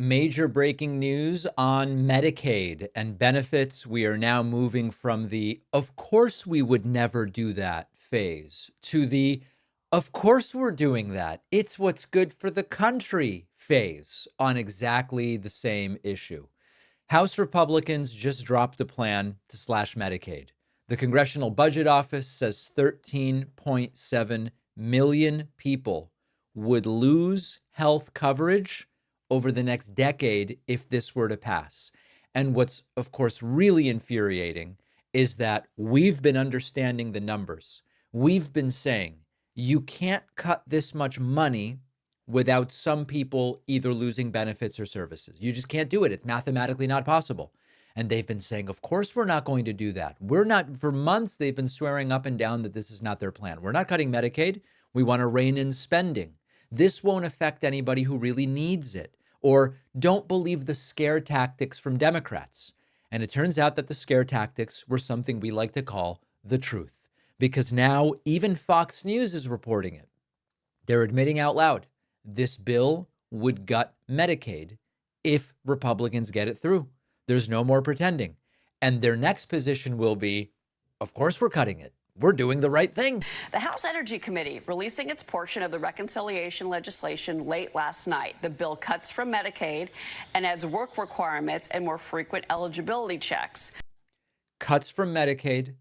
Major breaking news on Medicaid and benefits. We are now moving from the of course we would never do that phase to the of course we're doing that. It's what's good for the country phase on exactly the same issue. House Republicans just dropped a plan to slash Medicaid. The Congressional Budget Office says 13.7 million people would lose health coverage over the next decade if this were to pass. And what's, of course, really infuriating is that we've been understanding the numbers. We've been saying you can't cut this much money without some people either losing benefits or services. You just can't do it. It's mathematically not possible. And they've been saying, of course, we're not going to do that. We're not, for months, they've been swearing up and down that this is not their plan. We're not cutting Medicaid. We want to rein in spending. This won't affect anybody who really needs it. Or don't believe the scare tactics from Democrats. And it turns out that the scare tactics were something we like to call the truth. Because now even Fox News is reporting it. They're admitting out loud this bill would gut Medicaid if Republicans get it through. There's no more pretending. And their next position will be, of course, we're cutting it. We're doing the right thing. The House Energy Committee releasing its portion of the reconciliation legislation late last night. The bill cuts from Medicaid and adds work requirements and more frequent eligibility checks. Cuts from Medicaid,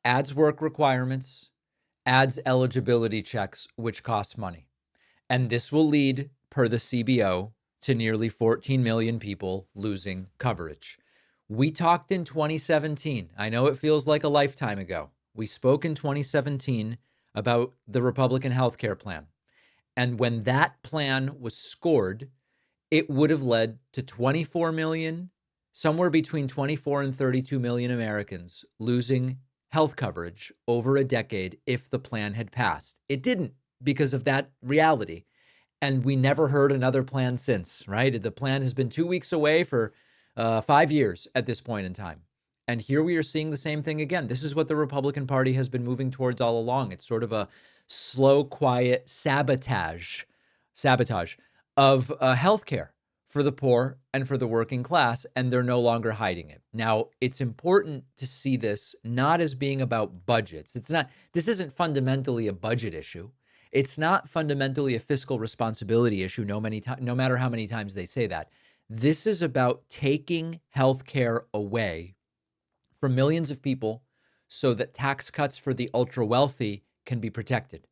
adds work requirements, adds eligibility checks, which costs money. And this will lead, per the CBO, to nearly 14 million people losing coverage. We talked in 2017. I know it feels like a lifetime ago. We spoke in 2017 about the Republican health care plan. And when that plan was scored, it would have led to 24 million, somewhere between 24 and 32 million Americans losing health coverage over a decade if the plan had passed. It didn't because of that reality. And we never heard another plan since, right? The plan has been 2 weeks away for 5 years at this point in time. And here we are seeing the same thing again. This is what the Republican Party has been moving towards all along. It's sort of a slow, quiet sabotage of healthcare for the poor and for the working class, and they're no longer hiding it. Now, it's important to see this not as being about budgets. This isn't fundamentally a budget issue. It's not fundamentally a fiscal responsibility issue, no matter how many times they say that. This is about taking healthcare away for millions of people so that tax cuts for the ultra wealthy can be protected.